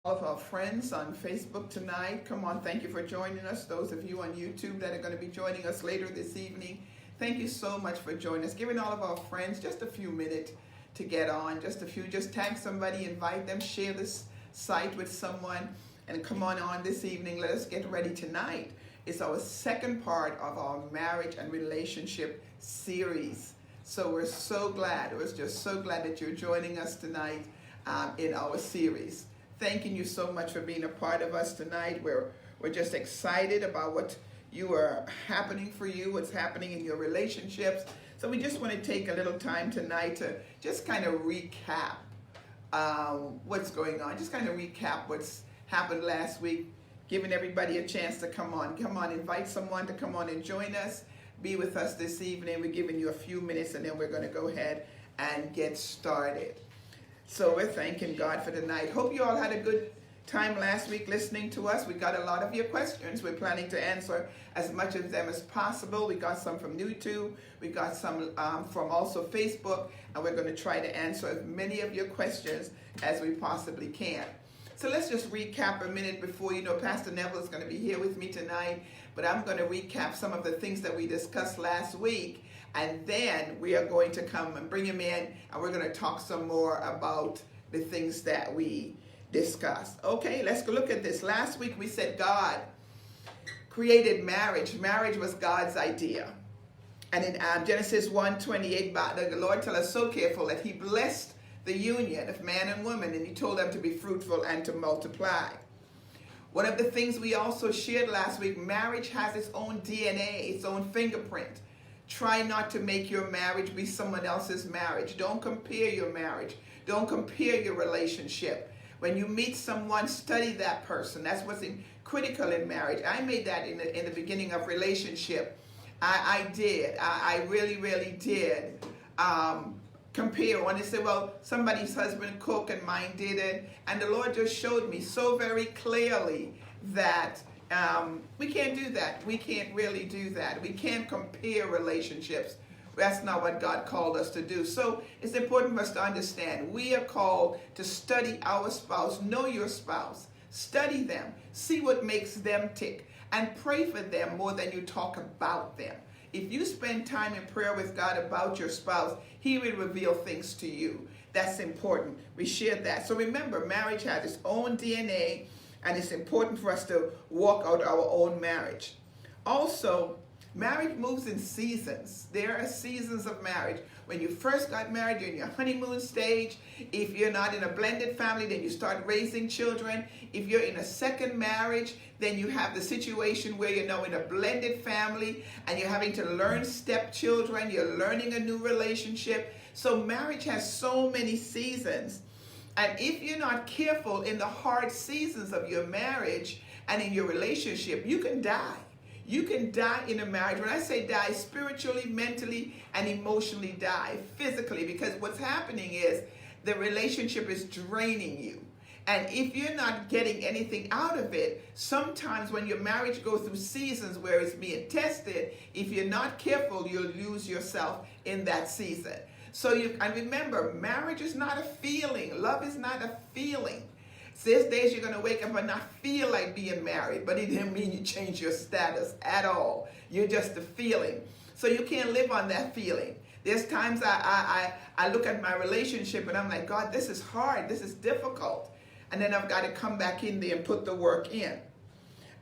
All of our friends on Facebook tonight. Come on, thank you for joining us. Those of you on YouTube that are going to be joining us later this evening, thank you so much for joining us. Giving all of our friends just a few minutes to get on, just a few. Just tag somebody, invite them, share this site with someone, and come on this evening. Let us get ready tonight. It's our second part of our marriage and relationship series. So we're so glad. We're just so glad that you're joining us tonight in our series. Thanking you so much for being a part of us tonight. We're just excited about what you are happening for you, what's happening in your relationships. So we just want to take a little time tonight to just kind of recap what's going on. Just kind of recap what's happened last week, giving everybody a chance to come on. Come on, invite someone to come on and join us. Be with us this evening. We're giving you a few minutes and then we're going to go ahead and get started. So we're thanking God for tonight. Hope you all had a good time last week listening to us. We got a lot of your questions. We're planning to answer as much of them as possible. We got some from YouTube. We got some from also Facebook. And we're going to try to answer as many of your questions as we possibly can. So let's just recap a minute before, Pastor Neville is going to be here with me tonight. But I'm going to recap some of the things that we discussed last week. And then we are going to come and bring him in, and we're going to talk some more about the things that we discussed. Okay, let's go look at this. Last week we said God created marriage. Marriage was God's idea. And in Genesis 1:28, the Lord tells us so careful that he blessed the union of man and woman, and he told them to be fruitful and to multiply. One of the things we also shared last week, marriage has its own DNA, its own fingerprint. Try not to make your marriage be someone else's marriage. Don't compare your marriage. Don't compare your relationship. When you meet someone, study that person. That's what's critical in marriage. I made that in the beginning of relationship. I did. I really did. Compare. When they say, well, somebody's husband cooked and mine didn't. And the Lord just showed me so very clearly that we can't do that. We can't really do that. We can't compare relationships. That's not what God called us to do. So it's important for us to understand we are called to study our spouse, know your spouse, study them, see what makes them tick, and pray for them more than you talk about them. If you spend time in prayer with God about your spouse, he will reveal things to you. That's important. We shared that. So remember, marriage has its own DNA, and it's important for us to walk out our own marriage. Also, marriage moves in seasons. There are seasons of marriage. When you first got married, you're in your honeymoon stage. If you're not in a blended family, then you start raising children. If you're in a second marriage, then you have the situation where you're now in a blended family and you're having to learn stepchildren. You're learning a new relationship. So marriage has so many seasons. And if you're not careful in the hard seasons of your marriage and in your relationship, you can die. You can die in a marriage. When I say die, spiritually, mentally, and emotionally die. Physically, because what's happening is the relationship is draining you. And if you're not getting anything out of it, sometimes when your marriage goes through seasons where it's being tested, if you're not careful, you'll lose yourself in that season. So and remember, marriage is not a feeling. Love is not a feeling. There's days you're going to wake up and not feel like being married, but it didn't mean you change your status at all. You're just a feeling. So you can't live on that feeling. There's times I look at my relationship and I'm like, God, this is hard. This is difficult. And then I've got to come back in there and put the work in.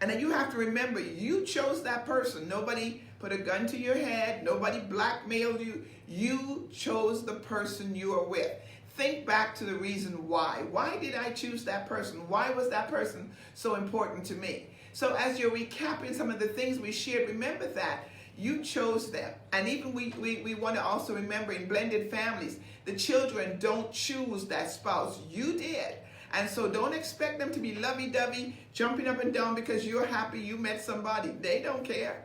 And then you have to remember, you chose that person. Nobody put a gun to your head. Nobody blackmailed you. You chose the person you are with. Think back to the reason why. Why did I choose that person? Why was that person so important to me? So as you're recapping some of the things we shared, remember that you chose them. And even we want to also remember in blended families, the children don't choose that spouse. You did. And so don't expect them to be lovey-dovey, jumping up and down because you're happy you met somebody. They don't care.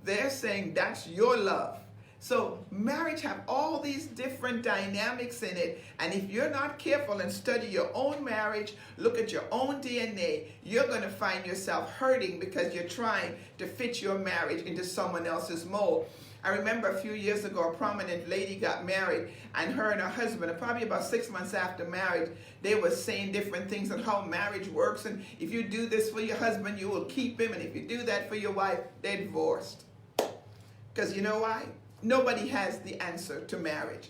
They're saying that's your love. So marriage have all these different dynamics in it. And if you're not careful and study your own marriage, look at your own DNA, you're going to find yourself hurting because you're trying to fit your marriage into someone else's mold. I remember a few years ago, a prominent lady got married, and her and her husband, probably about 6 months after marriage, they were saying different things on how marriage works. And if you do this for your husband, you will keep him. And if you do that for your wife, they're divorced. Because you know why? Nobody has the answer to marriage.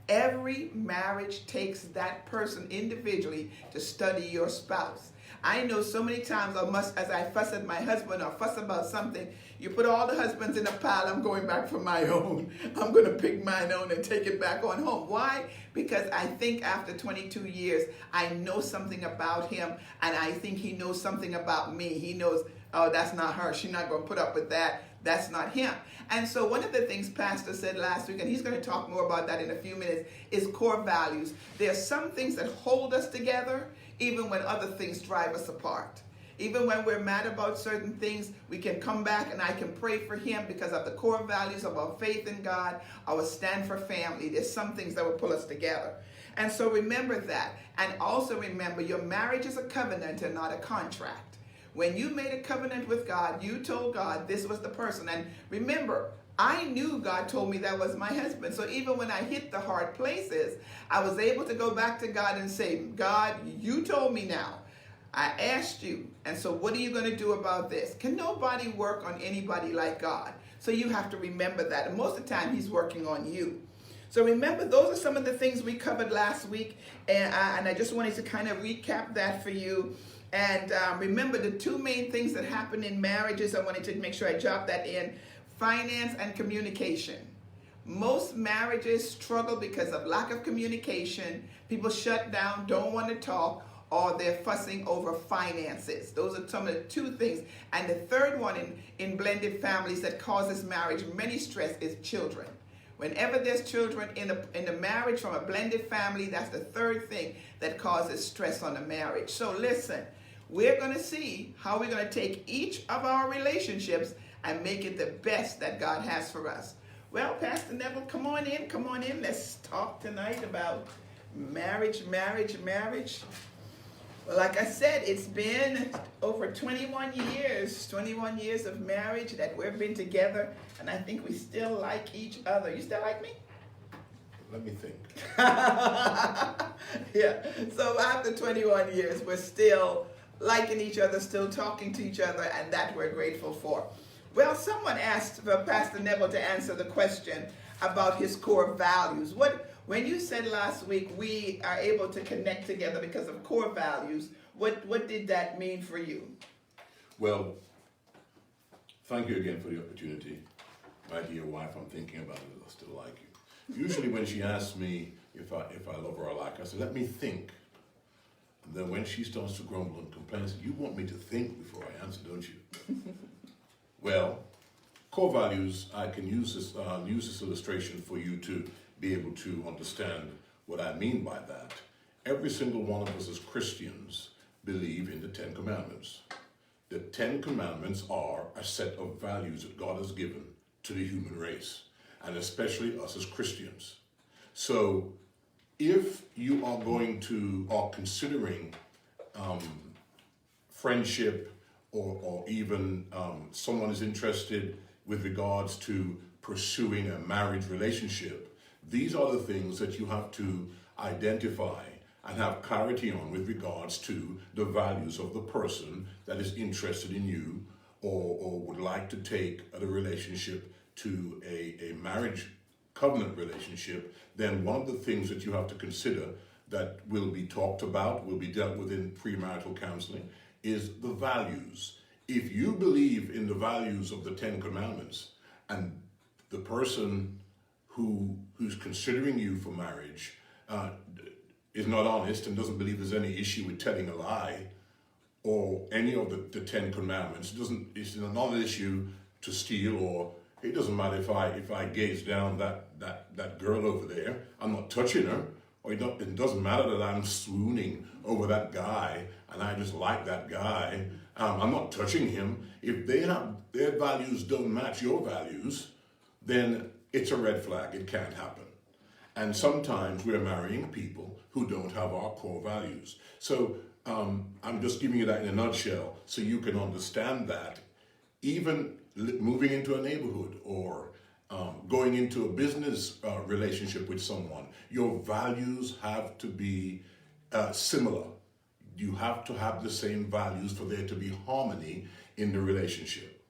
Every marriage takes that person individually to study your spouse. I know so many times as I fuss at my husband or fuss about something, you put all the husbands in a pile, I'm going back for my own. I'm going to pick mine own and take it back on home. Why? Because I think after 22 years, I know something about him, and I think he knows something about me. He knows, oh, that's not her. She's not going to put up with that. That's not him. And so one of the things Pastor said last week, and he's going to talk more about that in a few minutes, is core values. There are some things that hold us together, even when other things drive us apart. Even when we're mad about certain things, we can come back and I can pray for him because of the core values of our faith in God, our stand for family. There's some things that will pull us together. And so remember that. And also remember, your marriage is a covenant and not a contract. When you made a covenant with God, you told God this was the person. And remember, I knew God told me that was my husband. So even when I hit the hard places, I was able to go back to God and say, God, you told me now. I asked you. And so what are you going to do about this? Can nobody work on anybody like God? So you have to remember that. And most of the time, he's working on you. So remember, those are some of the things we covered last week. And I just wanted to kind of recap that for you. And remember the two main things that happen in marriages. I wanted to make sure I jot that in. Finance and communication. Most marriages struggle because of lack of communication. People shut down, don't want to talk, or they're fussing over finances. Those are some of the two things. And the third one in blended families that causes marriage many stress is children. Whenever there's children in the marriage from a blended family, that's the third thing that causes stress on a marriage. So listen, we're going to see how we're going to take each of our relationships and make it the best that God has for us. Well, Pastor Neville, come on in. Let's talk tonight about marriage. Well, like I said, it's been over 21 years of marriage that we've been together, and I think we still like each other. You still like me? Let me think. Yeah, so after 21 years, we're still liking each other, still talking to each other, and that we're grateful for. Well, someone asked for Pastor Neville to answer the question about his core values. When you said last week we are able to connect together because of core values, what did that mean for you? Well, thank you again for the opportunity. My dear wife, I'm thinking about it, I still like you. Usually when she asks me if I love her or like her, I say, let me think. And then when she starts to grumble and complain, I say, you want me to think before I answer, don't you? Well, core values, I can use this illustration for you to be able to understand what I mean by that. Every single one of us as Christians believe in the 10 Commandments. The 10 Commandments are a set of values that God has given to the human race, and especially us as Christians. So if you are considering friendship, or even someone is interested with regards to pursuing a marriage relationship, these are the things that you have to identify and have clarity on with regards to the values of the person that is interested in you or would like to take the relationship to a marriage covenant relationship. Then one of the things that you have to consider that will be talked about, will be dealt with in premarital counseling, is the values. If you believe in the values of the 10 Commandments and the person who's considering you for marriage is not honest and doesn't believe there's any issue with telling a lie or any of the 10 Commandments, it's not an issue to steal, or it doesn't matter if I gaze down that girl over there, I'm not touching her. Or it doesn't matter that I'm swooning over that guy and I just like that guy. I'm not touching him. If their values don't match your values, then it's a red flag. It can't happen. And sometimes we're marrying people who don't have our core values. So I'm just giving you that in a nutshell so you can understand that even moving into a neighborhood or going into a business relationship with someone, your values have to be similar. You have to have the same values for there to be harmony in the relationship.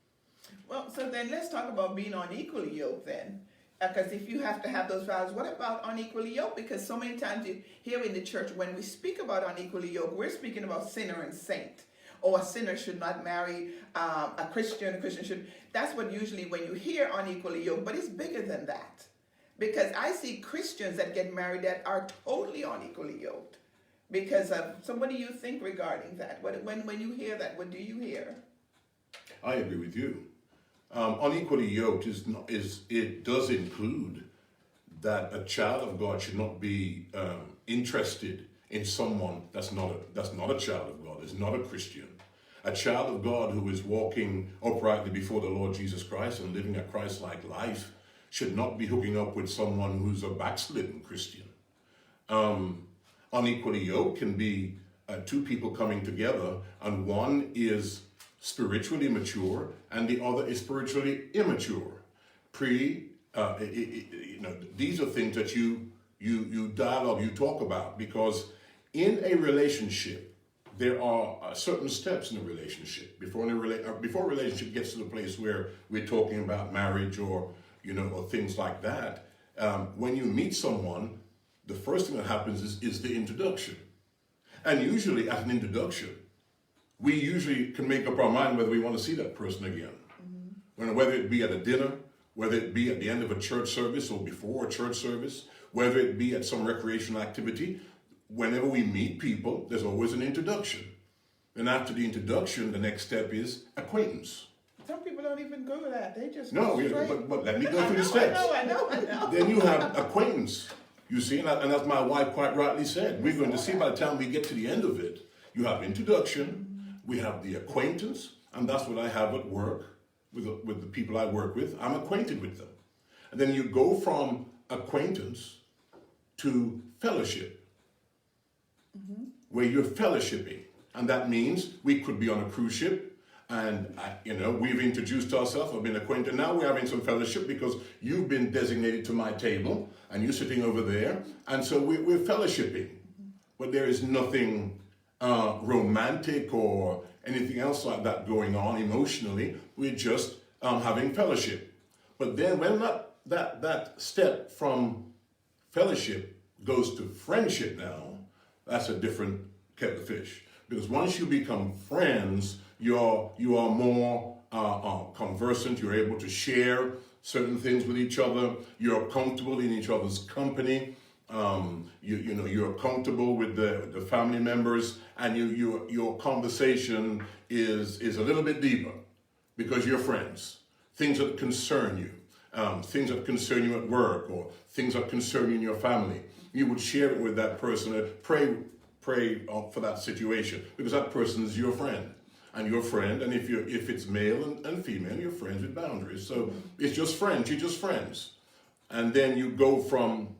Well, so then let's talk about being unequally yoked then. Because if you have to have those values, what about unequally yoked? Because so many times you hear in the church, when we speak about unequally yoked, we're speaking about sinner and saint. Or a sinner should not marry a Christian should. That's what usually when you hear unequally yoked, but it's bigger than that. Because I see Christians that get married that are totally unequally yoked. Because of, so what do you think regarding that? When you hear that, what do you hear? I agree with you. Unequally yoked it does include that a child of God should not be interested in someone that's not a child of God, is not a Christian. A child of God who is walking uprightly before the Lord Jesus Christ and living a Christ-like life should not be hooking up with someone who's a backslidden Christian. Unequally yoked can be two people coming together, and one is spiritually mature and the other is spiritually immature. These are things that you dialogue, you talk about, because in a relationship there are certain steps in a relationship before a relationship gets to the place where we're talking about marriage or things like that. When you meet someone, the first thing that happens is the introduction, and usually at an introduction we usually can make up our mind whether we want to see that person again. Mm-hmm. Whether it be at a dinner, whether it be at the end of a church service or before a church service, whether it be at some recreational activity, whenever we meet people, there's always an introduction. And after the introduction, the next step is acquaintance. Some people don't even go to that. They just but let me go through the steps. I know. Then you have acquaintance. You see, and as my wife quite rightly said, we're going to see by the time we get to the end of it, you have introduction, we have the acquaintance, and that's what I have at work with the people I work with. I'm acquainted with them. And then you go from acquaintance to fellowship, where you're fellowshipping. And that means we could be on a cruise ship, and we've introduced ourselves, I've been acquainted. Now we're having some fellowship because you've been designated to my table, and you're sitting over there, and so we're fellowshipping. But there is nothing romantic or anything else like that going on emotionally. We're just having fellowship. But then when that step from fellowship goes to friendship now, that's a different kettle of fish. Because once you become friends, you are more conversant. You're able to share certain things with each other. You're comfortable in each other's company. You're comfortable with the family members, and your conversation is a little bit deeper because you're friends. Things that concern you, things that concern you at work, or things that concern you in your family, you would share it with that person and pray for that situation, because that person is your friend. And your friend, and if it's male and female, you're friends with boundaries. So it's just friends. You're just friends, and then you go from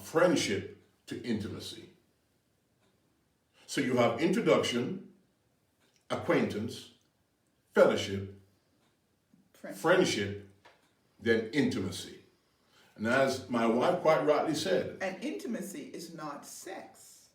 friendship to intimacy. So you have introduction, acquaintance, fellowship, friendship, then intimacy. And as my wife quite rightly said, and intimacy is not sex,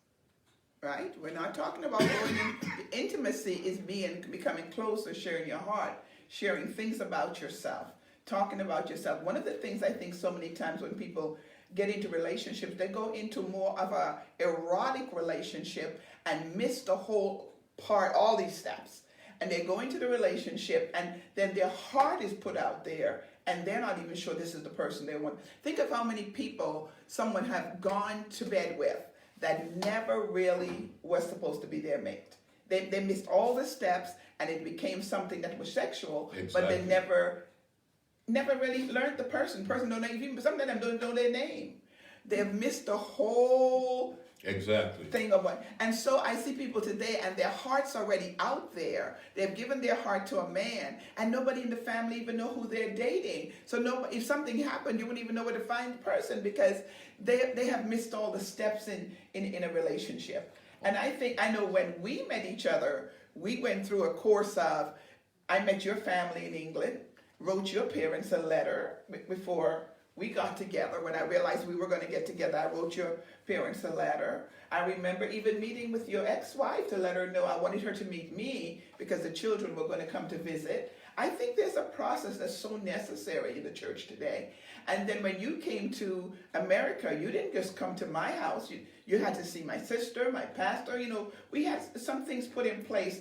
right? We're not talking about going in. Intimacy is becoming closer, sharing your heart, sharing things about yourself, talking about yourself. One of the things I think so many times when people get into relationships, they go into more of a erotic relationship and miss the whole part, all these steps. And they go into the relationship, and then their heart is put out there, and they're not even sure this is the person they want. Think of how many people someone have gone to bed with that never really was supposed to be their mate. They missed all the steps, and it became something that was sexual, but they never really learned the person. Don't know, even some of them don't know their name. They've missed the whole thing of what. And so I see people today, and their heart's already out there. They've given their heart to a man, and nobody in the family even know who they're dating. So if something happened, you wouldn't even know where to find the person, because they have missed all the steps in a relationship. And I know when we met each other, we went through a course of, I met your family in England. wrote your parents a letter before we got together. When I realized we were going to get together, I wrote your parents a letter. I remember even meeting with your ex-wife to let her know I wanted her to meet me because the children were going to come to visit. I think there's a process that's so necessary in the church today. And then when you came to America, you didn't just come to my house. You had to see my sister, my pastor. You know, we had some things put in place.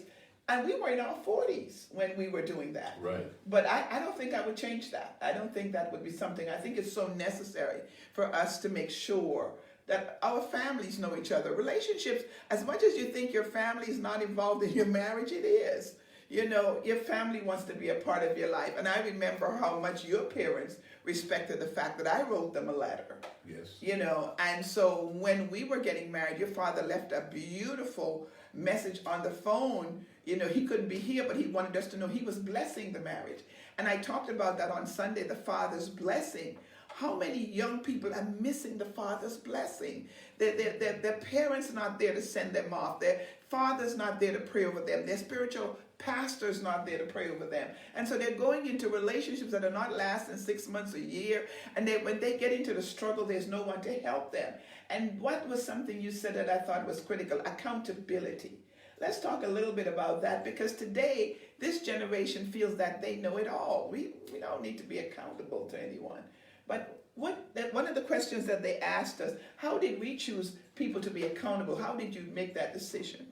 And we were in our 40s when we were doing that. Right. But I don't think I would change that. I don't think that would be something. I think it's so necessary for us to make sure that our families know each other. Relationships, as much as you think your family is not involved in your marriage, it is. You know, your family wants to be a part of your life. And I remember how much your parents respected the fact that I wrote them a letter. Yes. You know, and so when we were getting married, your father left a beautiful message on the phone. You know, he couldn't be here, but he wanted us to know he was blessing the marriage. And I talked about that on Sunday, the Father's blessing. How many young people are missing the Father's blessing? Their parents not there to send them off. Their father's not there to pray over them. Their spiritual pastor's not there to pray over them. And so they're going into relationships that are not lasting 6 months, a year. And when they get into the struggle, there's no one to help them. And what was something you said that I thought was critical? Accountability. Let's talk a little bit about that, because today, this generation feels that they know it all. We don't need to be accountable to anyone. But one of the questions that they asked us, how did we choose people to be accountable? How did you make that decision?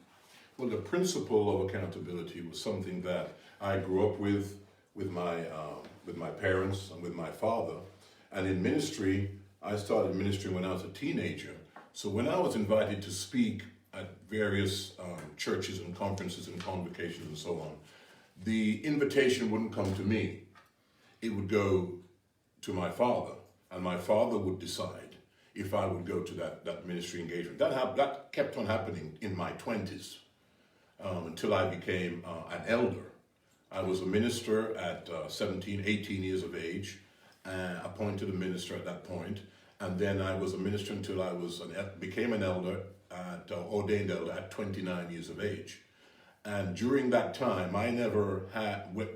Well, the principle of accountability was something that I grew up with my parents and with my father. And in ministry, I started ministry when I was a teenager. So when I was invited to speak at various churches and conferences and convocations and so on, the invitation wouldn't come to me. It would go to my father, and my father would decide if I would go to that ministry engagement. That kept on happening in my 20s until I became an elder. I was a minister at 17, 18 years of age, appointed a minister at that point, and then I was a minister until I became an elder, ordained elder at 29 years of age. And during that time, I never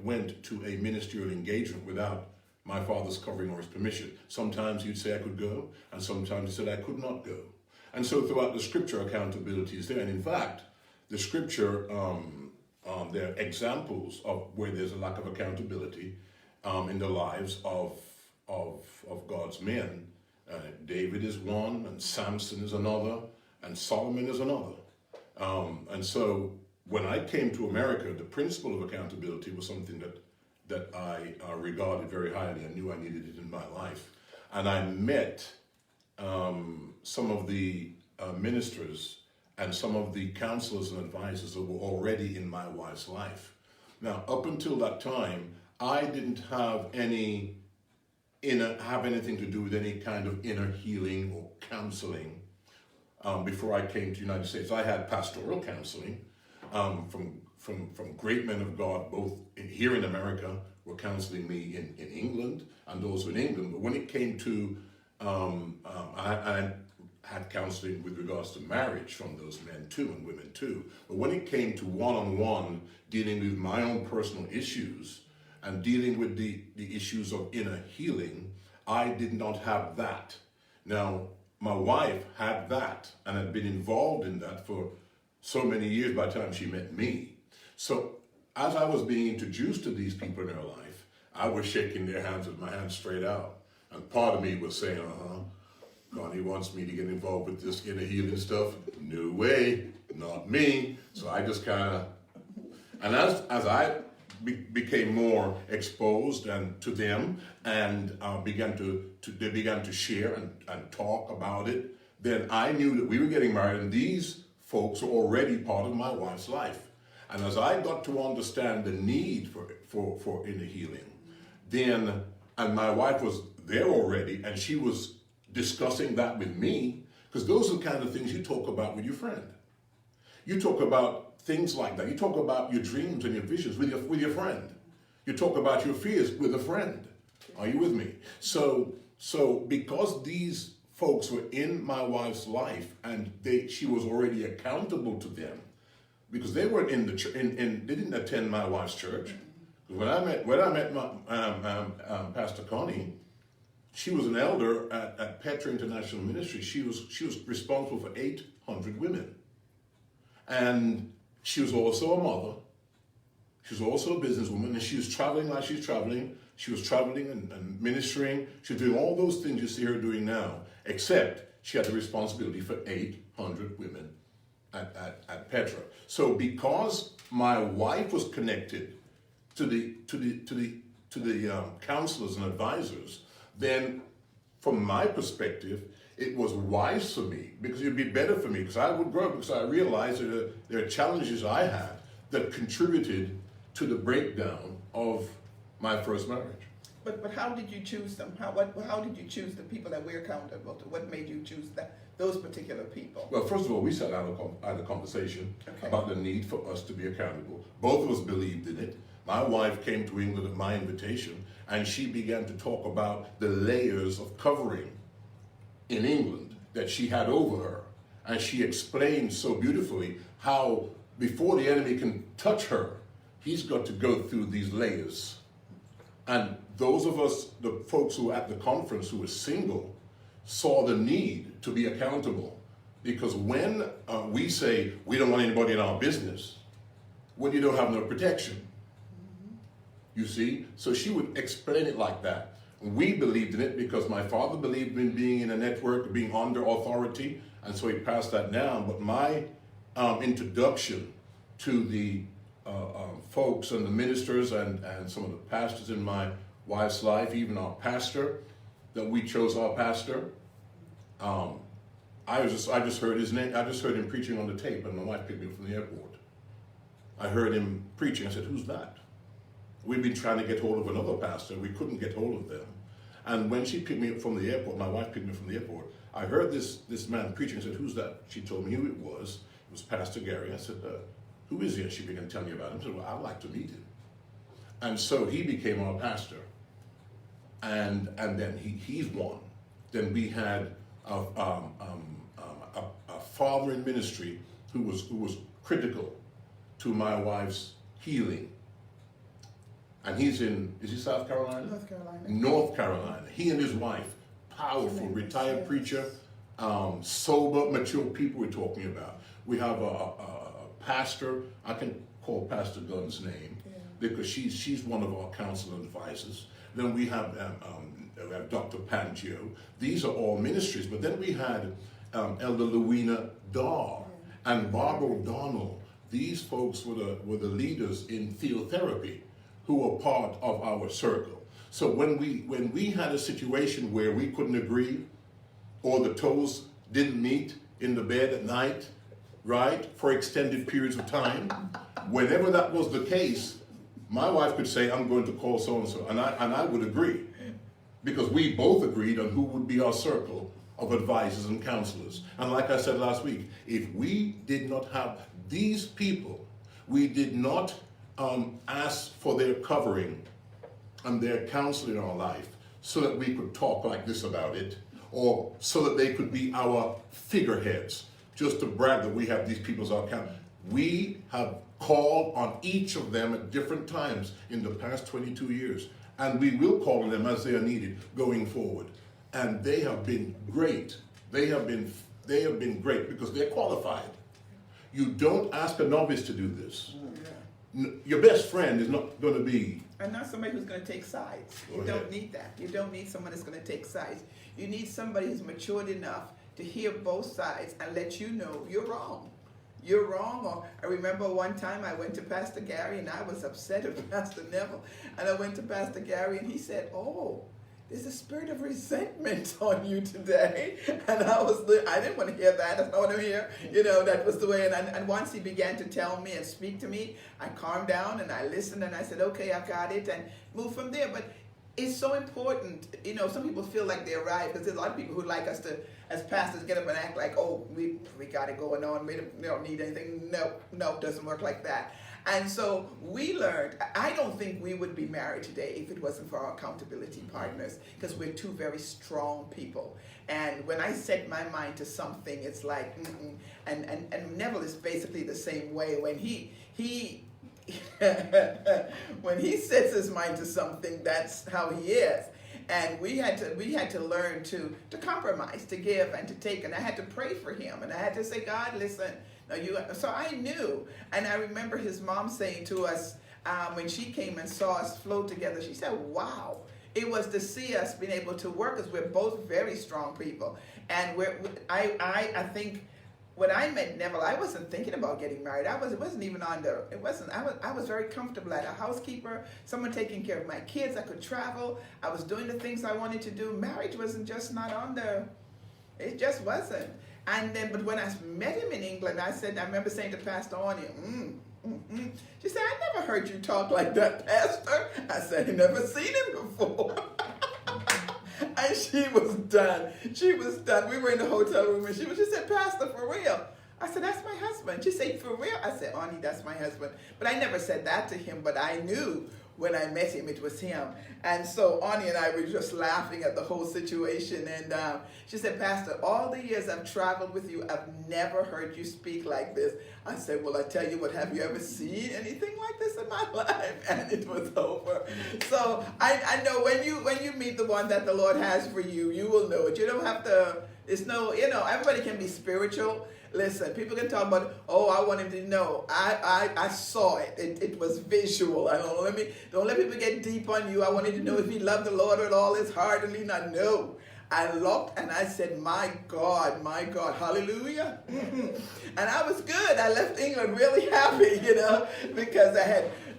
went to a ministerial engagement without my father's covering or his permission. Sometimes he'd say I could go, and sometimes he said I could not go. And so throughout the scripture, accountability is there. And in fact, the scripture, there are examples of where there's a lack of accountability in the lives of God's men. David is one, and Samson is another, and Solomon is another. And so when I came to America, the principle of accountability was something that I regarded very highly. I knew I needed it in my life. And I met some of the ministers and some of the counselors and advisors that were already in my wife's life. Now, up until that time, I didn't have anything to do with any kind of inner healing or counseling before I came to the United States. I had pastoral counseling from great men of God, both here in America, were counseling me in England, and also in England. But when it came to, I had counseling with regards to marriage from those men too, and women too. But when it came to one-on-one dealing with my own personal issues and dealing with the issues of inner healing, I did not have that. Now, my wife had that and had been involved in that for so many years by the time she met me. So as I was being introduced to these people in her life, I was shaking their hands with my hands straight out. And part of me was saying, Connie wants me to get involved with this inner healing stuff. No way, not me. So I just kind of, and as I became more exposed and to them, and they began to share and talk about it, then I knew that we were getting married, and these folks were already part of my wife's life. And as I got to understand the need for inner healing, then, and my wife was there already, and she was discussing that with me, because those are the kind of things you talk about with your friend. You talk about things like that. You talk about your dreams and your visions with your friend. You talk about your fears with a friend. Are you with me? So because these folks were in my wife's life, and she was already accountable to them, because they weren't in the church, they didn't attend my wife's church. When I met my, Pastor Connie, she was an elder at Petra International Ministries. She was responsible for 800 women, and she was also a mother. She was also a businesswoman, and she was traveling like she's traveling. She was traveling and ministering. She was doing all those things you see her doing now, except she had the responsibility for 800 women at Petra. So because my wife was connected to the counselors and advisors, then from my perspective, it was wise for me, because it'd be better for me, because I would grow up, because I realized that there are challenges I had that contributed to the breakdown of my first marriage. But how did you choose them? How did you choose the people that we're accountable to? What made you choose those particular people? Well, first of all, we sat down and had a conversation about the need for us to be accountable. Both of us believed in it. My wife came to England at my invitation, and she began to talk about the layers of covering in England that she had over her. And she explained so beautifully how before the enemy can touch her, he's got to go through these layers. And those of us, the folks who were at the conference who were single, saw the need to be accountable. Because when we say we don't want anybody in our business, when you don't have no protection, you see? So she would explain it like that. We believed in it because my father believed in being in a network, being under authority, and so he passed that down. But my introduction to the folks and the ministers and some of the pastors in my wife's life, even our pastor, that we chose our pastor, I just heard his name. I just heard him preaching on the tape, and my wife picked me up from the airport. I heard him preaching. I said, "Who's that?" We've been trying to get hold of another pastor. We couldn't get hold of them. And when she picked me up from the airport, my wife picked me up from the airport, I heard this man preaching. I said, "Who's that?" She told me who it was. It was Pastor Gary. I said, "Who is he?" And she began to tell me about him. I said, "Well, I'd like to meet him." And so he became our pastor. And then he's one. Then we had a father in ministry who was critical to my wife's healing. And is he South Carolina? North Carolina. North Carolina. He and his wife, powerful, retired preacher, sober, mature people we're talking about. We have a pastor, I can call Pastor Gunn's name, because she's one of our council advisors. Then we have Dr. Pangio. These are all ministries. But then we had Elder Louina Daw and Barbara O'Donnell. These folks were the leaders in theotherapy who were part of our circle. So when we had a situation where we couldn't agree, or the toes didn't meet in the bed at night, right, for extended periods of time, whenever that was the case, my wife could say, "I'm going to call so-and-so," and I would agree, because we both agreed on who would be our circle of advisors and counselors. And like I said last week, if we did not have these people, we did not ask for their covering and their counsel in our life so that we could talk like this about it, or so that they could be our figureheads, just to brag that we have these people as our counsel. We have called on each of them at different times in the past 22 years, and we will call on them as they are needed going forward. And they have been great. They have been great because they're qualified. You don't ask a novice to do this. Your best friend is not going to be... And not somebody who's going to take sides. You don't need that. You don't need someone that's going to take sides. You need somebody who's matured enough to hear both sides and let you know you're wrong. You're wrong. Or I remember one time I went to Pastor Gary and I was upset with Pastor Neville. And I went to Pastor Gary and he said, "Oh, there's a spirit of resentment on you today." And I didn't want to hear that. That's not what I hear. That was the way. And once he began to tell me and speak to me, I calmed down and I listened and I said, "Okay, I got it," and moved from there. But it's so important. Some people feel like they're right, because there's a lot of people who like us to, as pastors, get up and act like, "Oh, we got it going on. We don't need anything." No, it doesn't work like that. And so we learned, I don't think we would be married today if it wasn't for our accountability partners, because we're two very strong people. And when I set my mind to something, it's like, and Neville is basically the same way. When when he sets his mind to something, that's how he is. And we had to learn to compromise, to give and to take. And I had to pray for him, and I had to say, God, listen, no, you. So I knew, and I remember his mom saying to us when she came and saw us flow together, she said, "Wow." It was to see us being able to work, because we're both very strong people. And I think when I met Neville, I wasn't thinking about getting married. I wasn't even on the, it wasn't, I was very comfortable as a housekeeper, someone taking care of my kids. I could travel. I was doing the things I wanted to do. Marriage wasn't just not on the, it just wasn't. And then, but when I met him in England, I remember saying to Pastor Connie, she said, "I never heard you talk like that, Pastor." I said, "I never seen him before." And she was done. She was done. We were in the hotel room, and she said, "Pastor, for real?" I said, "That's my husband." She said, "For real?" I said, "Connie, that's my husband." But I never said that to him, but I knew when I met him, it was him. And so Connie and I were just laughing at the whole situation. And she said, "Pastor, all the years I've traveled with you, I've never heard you speak like this." I said, "Well, I tell you what, have you ever seen anything like this in my life?" And it was over. So I know when you meet the one that the Lord has for you, you will know it. You don't have to, it's no, everybody can be spiritual. Listen, people can talk about, "Oh, I want him to know." I saw it. It was visual. I don't let people get deep on you. I wanted to know if he loved the Lord with all his heart and lean on. No. I looked and I said, my God, hallelujah. And I was good. I left England really happy, because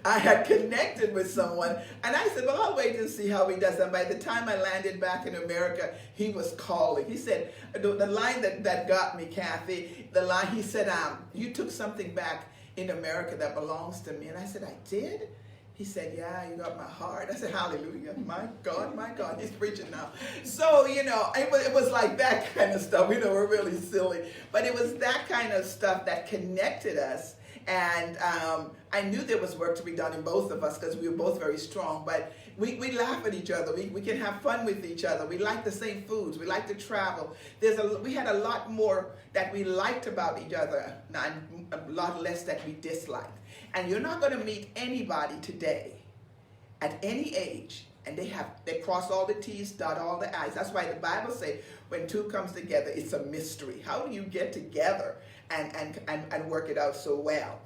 I had connected with someone. And I said, "Well, I'll wait and see how he does." And by the time I landed back in America, he was calling. He said, the line that got me, Kathy, the line, he said, "You took something back in America that belongs to me." And I said, "I did?" He said, "Yeah, you got my heart." I said, "Hallelujah." My God, he's preaching now. So, it was like that kind of stuff. We're really silly. But it was that kind of stuff that connected us. And I knew there was work to be done in both of us, because we were both very strong. But we laugh at each other. We can have fun with each other. We like the same foods. We like to travel. We had a lot more that we liked about each other, and a lot less that we disliked. And you're not going to meet anybody today at any age, and they cross all the T's, dot all the I's. That's why the Bible says when two comes together, it's a mystery. How do you get together and work it out so well?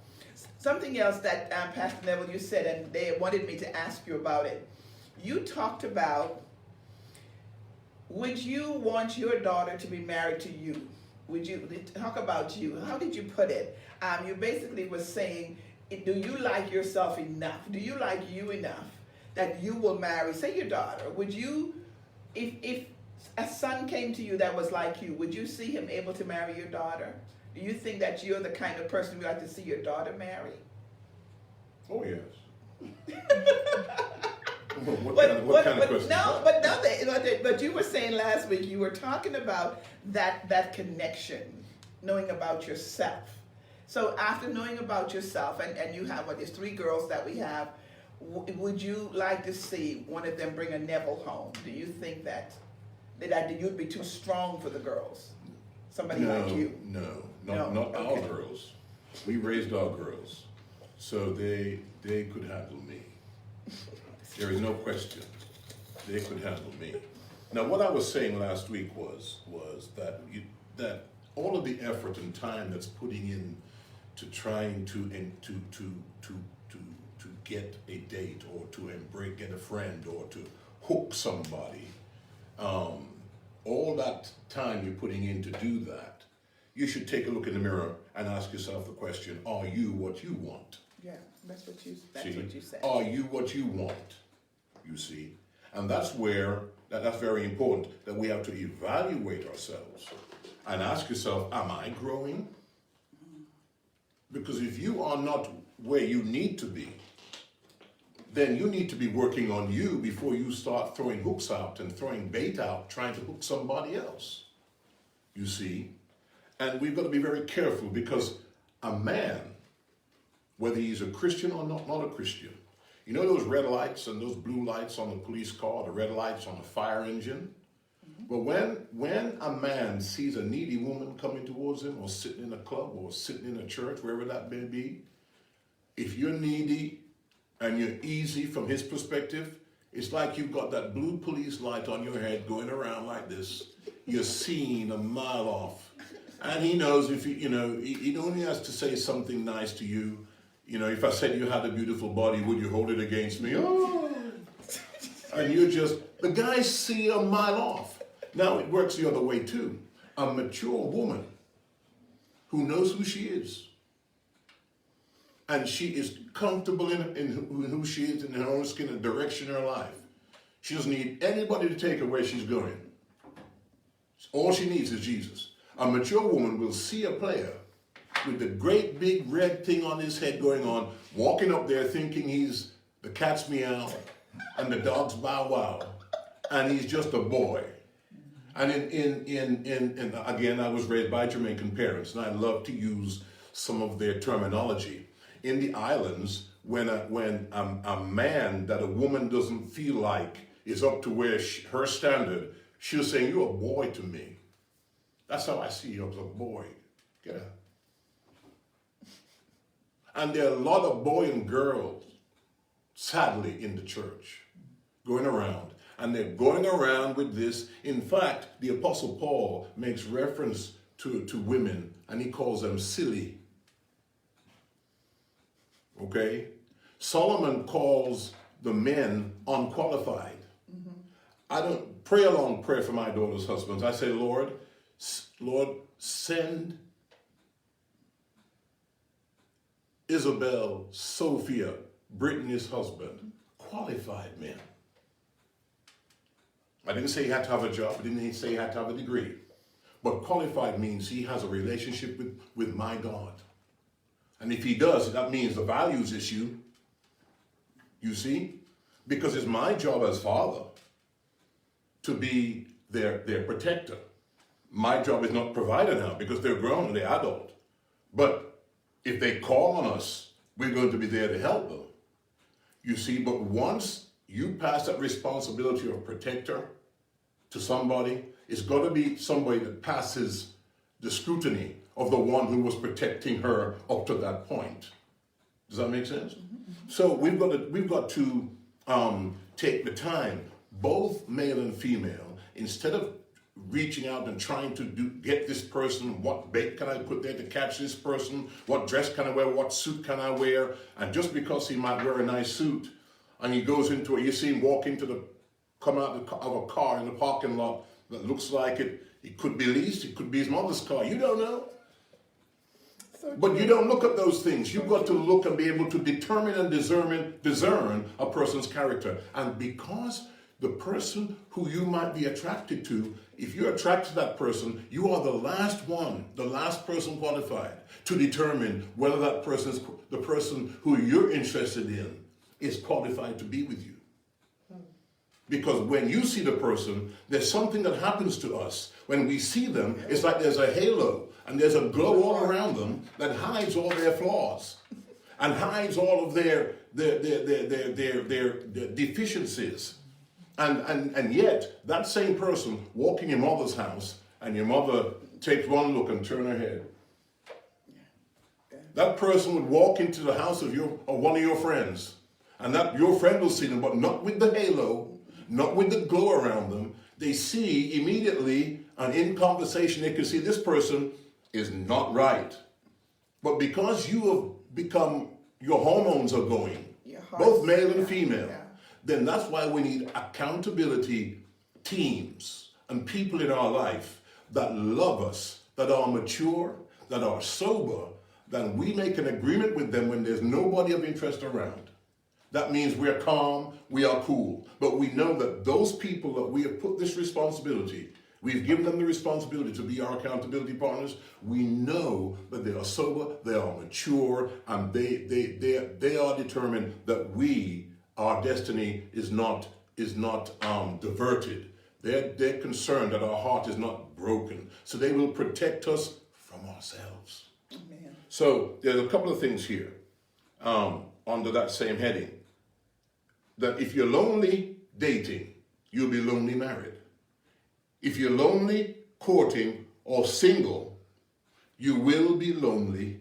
Something else that Pastor Neville, you said, and they wanted me to ask you about it. You talked about, would you want your daughter to be married to you? Would you talk about you? How did you put it? You basically were saying, do you like yourself enough? Do you like you enough that you will marry, say, your daughter? Would you, if a son came to you that was like you, would you see him able to marry your daughter? Do you think that you're the kind of person you'd like to see your daughter marry? Oh, yes. What kind of question? But you were saying last week, you were talking about that connection, knowing about yourself. So after knowing about yourself, and you have, there's 3 girls that we have, would you like to see one of them bring a Neville home? Do you think that you'd be too strong for the girls? Somebody like you? No, not okay. Our girls. We raised our girls, so they could handle me. There is no question. They could handle me. Now, what I was saying last week was that that all of the effort and time that's putting in to trying to get a date, or to get a friend, or to hook somebody, all that time you're putting in to do that, you should take a look in the mirror and ask yourself the question: are you what you want? Yeah, that's what you said. Are you what you want? You see, and that's very important, that we have to evaluate ourselves and ask yourself, am I growing? Because if you are not where you need to be, then you need to be working on you before you start throwing hooks out and throwing bait out, trying to hook somebody else. You see? And we've got to be very careful, because a man, whether he's a Christian or not a Christian, you know those red lights and those blue lights on the police car, the red lights on the fire engine? But when a man sees a needy woman coming towards him, or sitting in a club, or sitting in a church, wherever that may be, if you're needy and you're easy from his perspective, it's like you've got that blue police light on your head going around like this. You're seen a mile off. And he knows if he only has to say something nice to you. You know, if I said you had a beautiful body, would you hold it against me? Oh. And the guys see a mile off. Now it works the other way too. A mature woman who knows who she is. And she is comfortable in who she is, in her own skin, and direction in her life. She doesn't need anybody to take her where she's going. All she needs is Jesus. A mature woman will see a player with the great big red thing on his head going on, walking up there thinking he's the cat's meow and the dog's bow wow, and he's just a boy. And again, I was raised by Jamaican parents, and I love to use some of their terminology. In the islands, when a man that a woman doesn't feel like is up to where her standard, she'll say, "You're a boy to me." That's how I see you, as a boy. Get out. And there are a lot of boy and girls, sadly, in the church, going around. And they're going around with this. In fact, the Apostle Paul makes reference to women, and he calls them silly. Okay? Solomon calls the men unqualified. Mm-hmm. I don't pray a long prayer for my daughter's husbands. I say, Lord, send Isabel, Sophia, Brittany's husband, qualified men. I didn't say he had to have a job. I didn't say he had to have a degree. But qualified means he has a relationship with my God. And if he does, that means the values issue. You see? Because it's my job as father to be their protector. My job is not provider now because they're grown and they're adult. But if they call on us, we're going to be there to help them. You see, but once you pass that responsibility of protector to somebody, it's got to be somebody that passes the scrutiny of the one who was protecting her up to that point. Does that make sense? Mm-hmm. So we've got to take the time, both male and female, instead of reaching out and trying to get this person, what bait can I put there to catch this person, what dress can I wear, what suit can I wear, and just because he might wear a nice suit, and he goes into it, you see him come out of a car in the parking lot that looks like it could be leased, it could be his mother's car, you don't know. But you don't look at those things. You've got to look and be able to determine and discern a person's character. And because the person who you might be attracted to, if you're attracted to that person, you are the last person qualified to determine whether that the person who you're interested in is qualified to be with you. Because when you see the person, there's something that happens to us. When we see them, it's like there's a halo and there's a glow all around them that hides all their flaws and hides all of their deficiencies. And yet, that same person walking in your mother's house, and your mother takes one look and turn her head. That person would walk into the house of one of your friends, and that your friend will see them, but not with the halo, not with the glow around them. They see immediately, and in conversation, they can see this person is not right. But because you have become, your hormones are going, both male and female, then that's why we need accountability teams and people in our life that love us, that are mature, that are sober, that we make an agreement with them when there's nobody of interest around. That means we're calm, we are cool. But we know that those people that we have put this responsibility, we've given them the responsibility to be our accountability partners. We know that they are sober, they are mature, and they are determined that our destiny is not diverted. They're concerned that our heart is not broken. So they will protect us from ourselves. Amen. So there's a couple of things here under that same heading. That if you're lonely dating, you'll be lonely married. If you're lonely courting or single, you will be lonely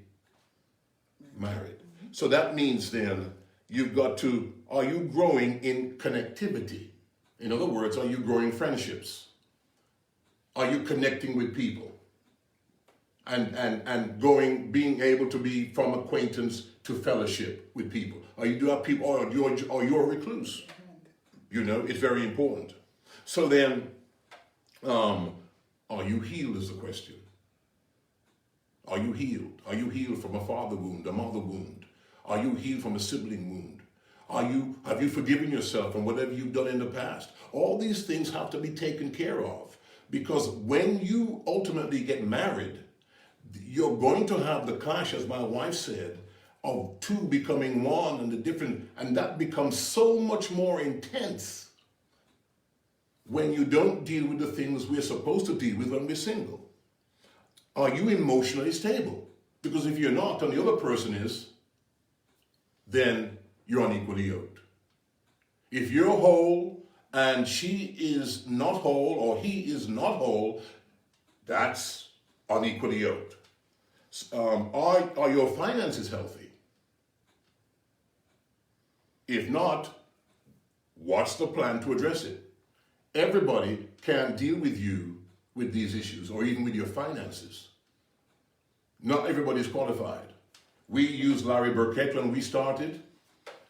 married. So that means then, you've got to, are you growing in connectivity? In other words, are you growing friendships? Are you connecting with people? And being able to be from acquaintance to fellowship with people. Are you do have people, or you're a recluse? You know, it's very important. So then, are you healed is the question. Are you healed? Are you healed from a father wound, a mother wound? Are you healed from a sibling wound? Have you forgiven yourself from whatever you've done in the past? All these things have to be taken care of, because when you ultimately get married, you're going to have the clash, as my wife said, of two becoming one, and that becomes so much more intense when you don't deal with the things we're supposed to deal with when we're single. Are you emotionally stable? Because if you're not, and the other person is, then you're unequally yoked. If you're whole and she is not whole, or he is not whole, that's unequally yoked. Are your finances healthy? If not, what's the plan to address it? Everybody can deal with you with these issues, or even with your finances. Not everybody is qualified. We used Larry Burkett when we started,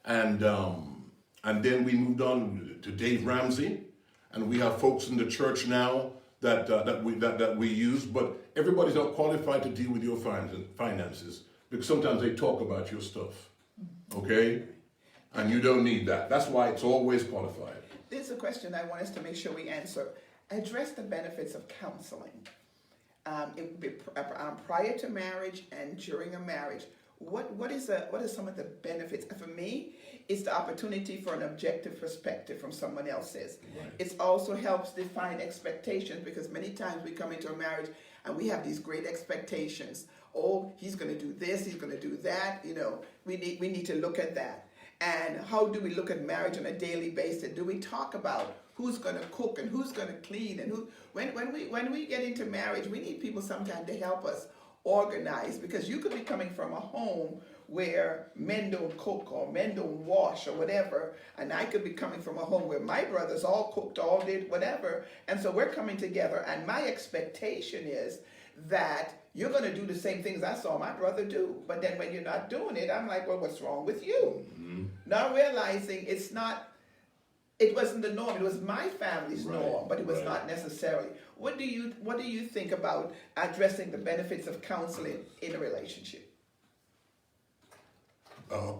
and then we moved on to Dave Ramsey, and we have folks in the church now that we use, but everybody's not qualified to deal with your finances, because sometimes they talk about your stuff, okay? And you don't need that. That's why it's always qualified. There's a question I want us to make sure we answer. Address the benefits of counseling. It would be prior to marriage and during a marriage. What is some of the benefits? For me, it's the opportunity for an objective perspective from someone else's. Right. It also helps define expectations, because many times we come into a marriage and we have these great expectations. Oh, he's going to do this, he's going to do that. You know, we need to look at that. And how do we look at marriage on a daily basis? Do we talk about who's going to cook and who's going to clean, and who? When we get into marriage, we need people sometimes to help us organize, because you could be coming from a home where men don't cook or men don't wash or whatever, and I could be coming from a home where my brothers all cooked, all did whatever, and so we're coming together, and my expectation is that you're going to do the same things I saw my brother do. But then when you're not doing it, I'm like, well, what's wrong with you? Mm-hmm. Not realizing it wasn't the norm. It was my family's norm, but it was not necessarily. What do you think about addressing the benefits of counseling in a relationship?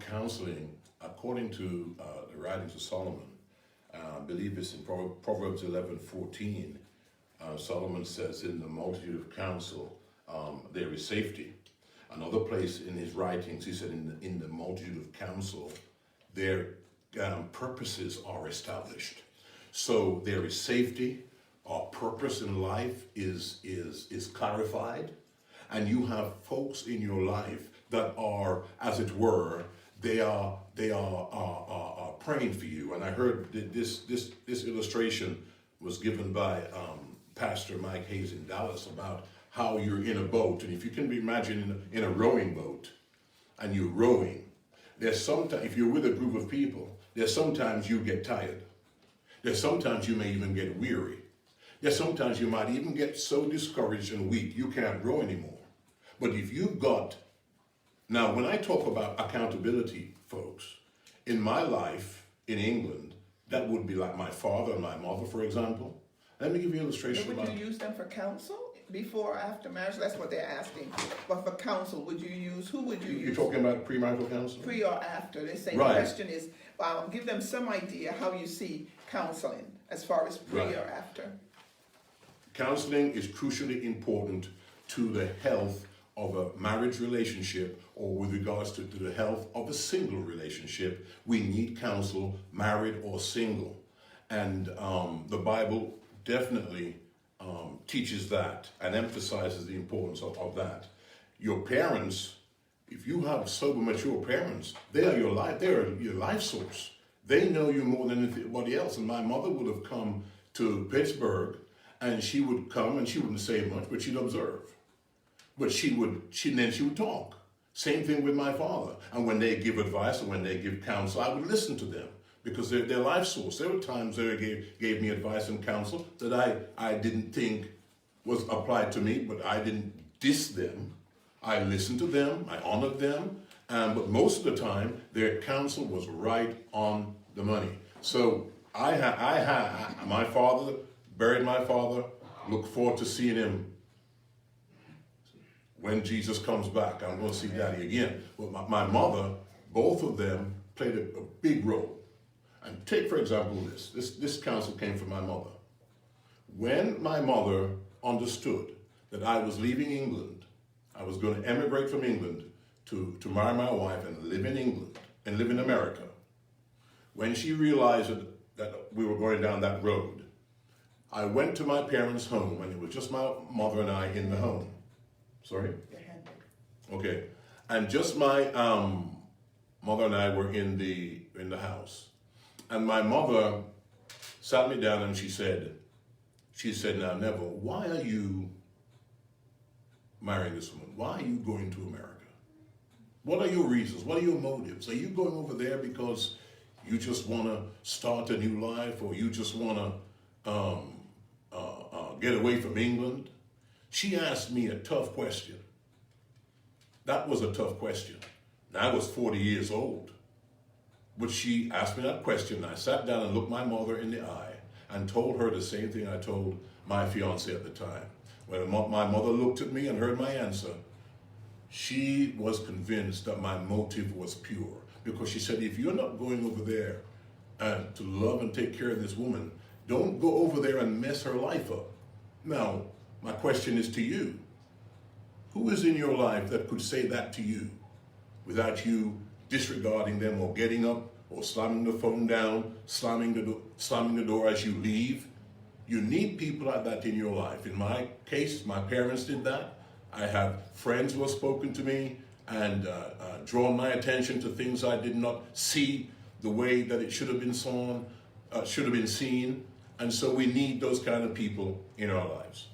Counseling, according to the writings of Solomon, I believe it's in Proverbs 11:14. Solomon says, in the multitude of counsel, there is safety. Another place in his writings, he said, in the multitude of counsel, their purposes are established. So there is safety. Our purpose in life is clarified, and you have folks in your life that are, as it were, they are praying for you. And I heard that this illustration was given by Pastor Mike Hayes in Dallas about how you're in a boat, and if you can imagine in a rowing boat, and you're rowing, there's sometimes, if you're with a group of people, there's sometimes you get tired. There's sometimes you may even get weary. There's sometimes you might even get so discouraged and weak you can't row anymore. But if you've got, now when I talk about accountability, folks, in my life in England, that would be like my father and my mother, for example. Let me give you an illustration. Would you use them for counsel before or after marriage? That's what they're asking. But for counsel, who would you use? You're talking about premarital counseling? Pre or after. They say right. The question is, give them some idea how you see counseling as far as pre or after. Counseling is crucially important to the health of a marriage relationship, or with regards to the health of a single relationship. We need counsel, married or single. And the Bible definitely teaches that and emphasizes the importance of that. Your parents, if you have sober, mature parents, they are your life source. They know you more than anybody else. And my mother would have come to Pittsburgh, and she would come and she wouldn't say much, but she'd observe. But she would talk. Same thing with my father. And when they give advice and when they give counsel, I would listen to them because they're their life source. There were times they gave me advice and counsel that I didn't think was applied to me, but I didn't diss them. I listened to them, I honored them, but most of the time, their counsel was right on the money. So my father, buried my father, look forward to seeing him when Jesus comes back. I'm going to see Daddy again. But my mother, both of them played a big role. And take, for example, this counsel came from my mother. When my mother understood that I was leaving England, I was going to emigrate from England to marry my wife and live in England and live in America. When she realized that we were going down that road, I went to my parents' home, and it was just my mother and I in the home. Sorry? Okay. And just my mother and I were in the house. And my mother sat me down and she said, now, Neville, why are you marrying this woman? Why are you going to America? What are your reasons? What are your motives? Are you going over there because you just want to start a new life, or you just want to get away from England? She asked me a tough question. That was a tough question. And I was 40 years old. But she asked me that question. I sat down and looked my mother in the eye and told her the same thing I told my fiance at the time. When my mother looked at me and heard my answer, she was convinced that my motive was pure. Because she said, if you're not going over there to love and take care of this woman, don't go over there and mess her life up. Now, my question is to you. Who is in your life that could say that to you without you disregarding them or getting up or slamming the phone down, slamming the door as you leave? You need people like that in your life. In my case, my parents did that. I have friends who have spoken to me and drawn my attention to things I did not see the way that it should have been seen. And so we need those kind of people in our lives.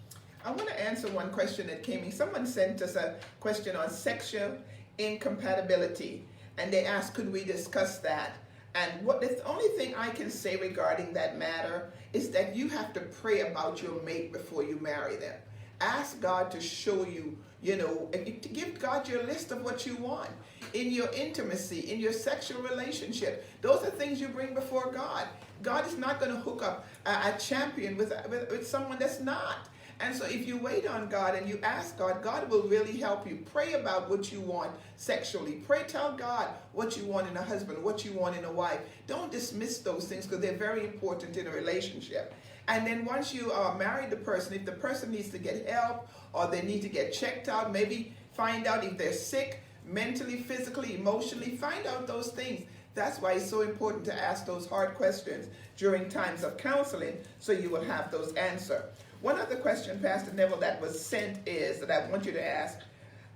I want to answer one question that came in. Someone sent us a question on sexual incompatibility, and they asked, could we discuss that? And the only thing I can say regarding that matter is that you have to pray about your mate before you marry them. Ask God to show you, to give God your list of what you want in your intimacy, in your sexual relationship. Those are things you bring before God. God is not going to hook up a champion with someone that's not. And so if you wait on God and you ask God, God will really help you. Pray about what you want sexually. Tell God what you want in a husband, what you want in a wife. Don't dismiss those things because they're very important in a relationship. And then once you marry the person, if the person needs to get help or they need to get checked out, maybe find out if they're sick, mentally, physically, emotionally, find out those things. That's why it's so important to ask those hard questions during times of counseling so you will have those answers. One other question, Pastor Neville, that was sent is that I want you to ask.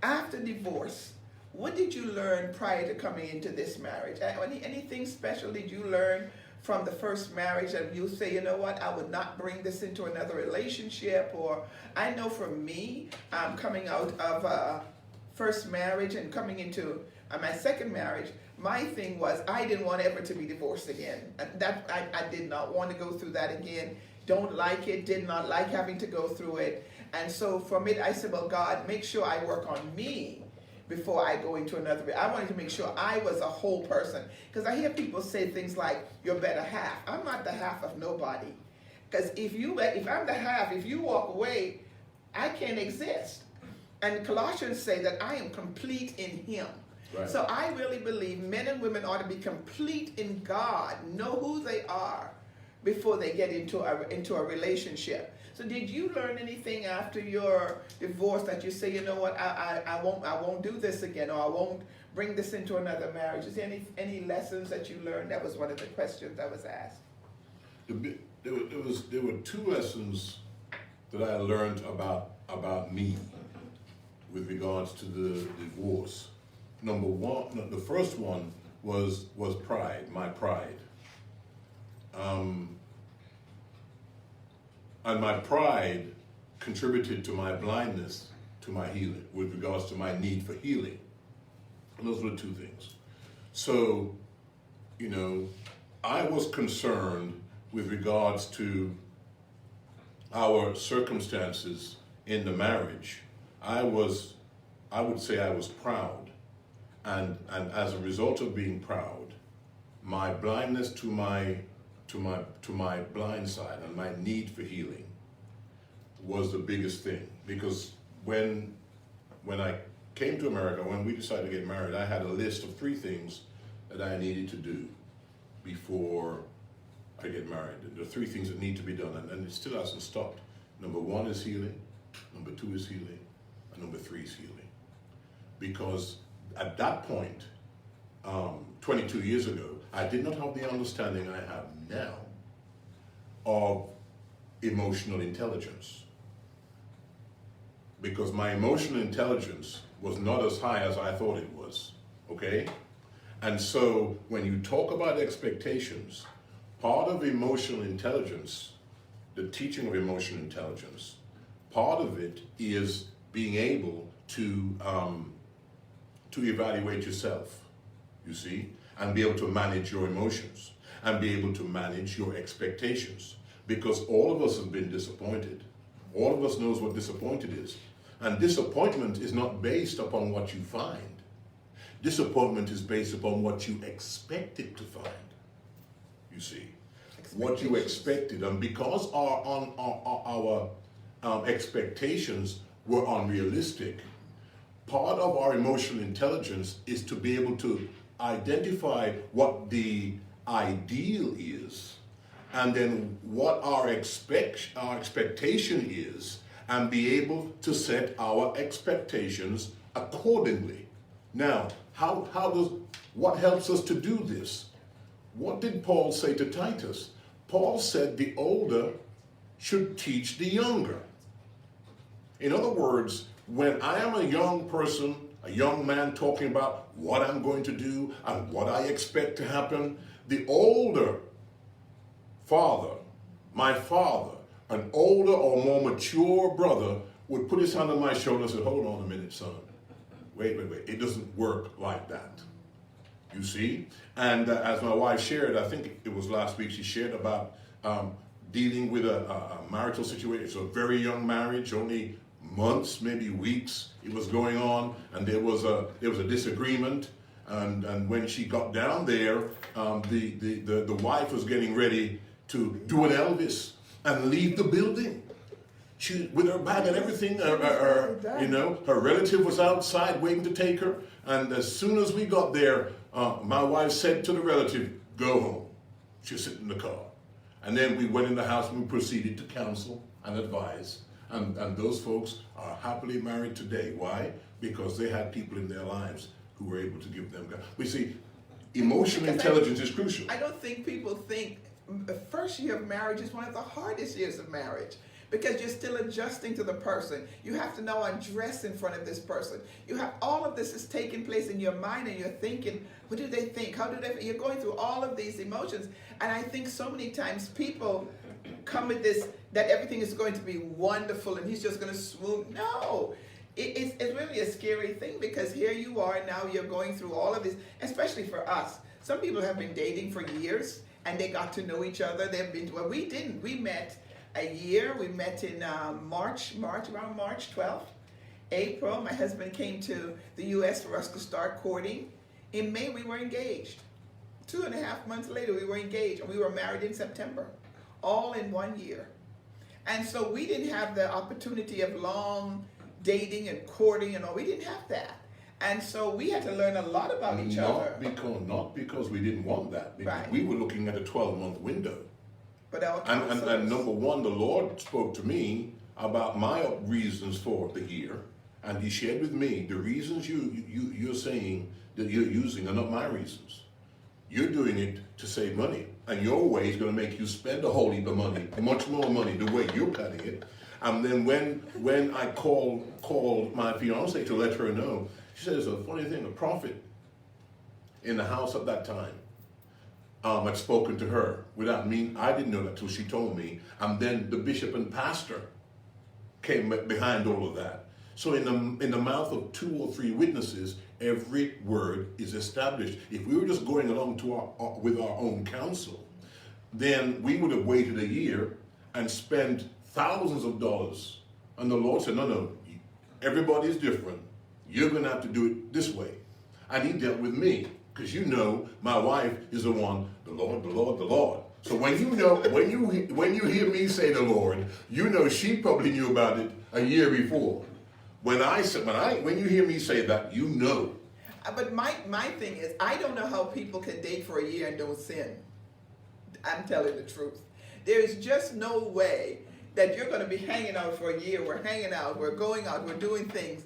After divorce, what did you learn prior to coming into this marriage? Anything special did you learn from the first marriage that you say, you know what, I would not bring this into another relationship? Or I know for me, coming out of first marriage and coming into my second marriage, my thing was I didn't want ever to be divorced again. I did not want to go through that again. Don't like it, did not like having to go through it. And so from it, I said, well, God, make sure I work on me before I go into another. I wanted to make sure I was a whole person. Because I hear people say things like, you're better half. I'm not the half of nobody. Because if I'm the half, if you walk away, I can't exist. And Colossians say that I am complete in him. Right. So I really believe men and women ought to be complete in God, know who they are before they get into a relationship. So did you learn anything after your divorce that you say, you know what, I won't do this again, or I won't bring this into another marriage? Is there any lessons that you learned? That was one of the questions that was asked. There were two lessons that I learned about me with regards to the divorce. Number one, the first one was pride, my pride. And my pride contributed to my blindness to my healing with regards to my need for healing. Those were the two things. So, I was concerned with regards to our circumstances in the marriage. I would say I was proud. And as a result of being proud, my blindness to my blind side and my need for healing was the biggest thing. Because when I came to America, when we decided to get married, I had a list of 3 things that I needed to do before I get married. There are 3 things that need to be done, and it still hasn't stopped. Number 1 is healing, number 2 is healing, and number 3 is healing. Because at that point, 22 years ago, I did not have the understanding I have now of emotional intelligence. Because my emotional intelligence was not as high as I thought it was, okay? And so when you talk about expectations, part of emotional intelligence, the teaching of emotional intelligence, part of it is being able to evaluate yourself, you see, and be able to manage your emotions and be able to manage your expectations. Because all of us have been disappointed. All of us knows what disappointed is. And disappointment is not based upon what you find. Disappointment is based upon what you expected to find. You see, what you expected, and because our expectations were unrealistic, part of our emotional intelligence is to be able to identify what the ideal is, and then what our expectation is, and be able to set our expectations accordingly. Now, what helps us to do this? What did Paul say to Titus? Paul said the older should teach the younger. In other words, when I am a young person, a young man talking about what I'm going to do and what I expect to happen, the older father, my father, an older or more mature brother would put his hand on my shoulder and say, hold on a minute, son. Wait. It doesn't work like that. You see? And as my wife shared, I think it was last week, she shared about dealing with a marital situation. It's a very young marriage, only months, maybe weeks it was going on, and there was a disagreement. And when she got down there, the wife was getting ready to do an Elvis and leave the building. She, with her bag and everything, her relative was outside waiting to take her. And as soon as we got there, my wife said to the relative, go home. She was sitting in the car. And then we went in the house and we proceeded to counsel and advise. And those folks are happily married today. Why? Because they had people in their lives who were able to give them God. We see emotional intelligence is crucial. I don't think people think the first year of marriage is one of the hardest years of marriage, because you're still adjusting to the person. You have to know and dress in front of this person. You have all of this is taking place in your mind, and you're thinking, what do they think? How do they? You're going through all of these emotions, and I think so many times people come with this that everything is going to be wonderful and he's just going to swoon. No, it's really a scary thing, because here you are now, you're going through all of this, especially for us. Some people have been dating for years and they got to know each other. We didn't. We met a year. We met in around March 12th. April, my husband came to the U.S. for us to start courting. In May, we were engaged. 2.5 months later, we were engaged, and we were married in September, all in 1 year. And so we didn't have the opportunity of long dating and courting and all. We didn't have that. And so we had to learn a lot about each other. Not because we didn't want that. Because right. We were looking at a 12-month window. But our and number one, the Lord spoke to me about my reasons for the year. And he shared with me the reasons you're saying that you're using are not my reasons. You're doing it to save money. And your way is going to make you spend a whole heap of money, much more money, the way you're cutting it. And then when I called my fiance to let her know, she said, it's a funny thing, a prophet in the house at that time had spoken to her without me. I didn't know that till she told me. And then the bishop and pastor came behind all of that. So in the mouth of 2 or 3 witnesses, every word is established. If we were just going along with our own counsel, then we would have waited a year and spent thousands of dollars. And the Lord said, no, everybody is different. You're going to have to do it this way. And he dealt with me, because my wife is the one, the Lord, the Lord, the Lord. So when you hear me say the Lord, she probably knew about it a year before. When you hear me say that, But my thing is, I don't know how people can date for a year and don't sin. I'm telling the truth. There is just no way that you're going to be hanging out for a year. We're hanging out, we're going out, we're doing things,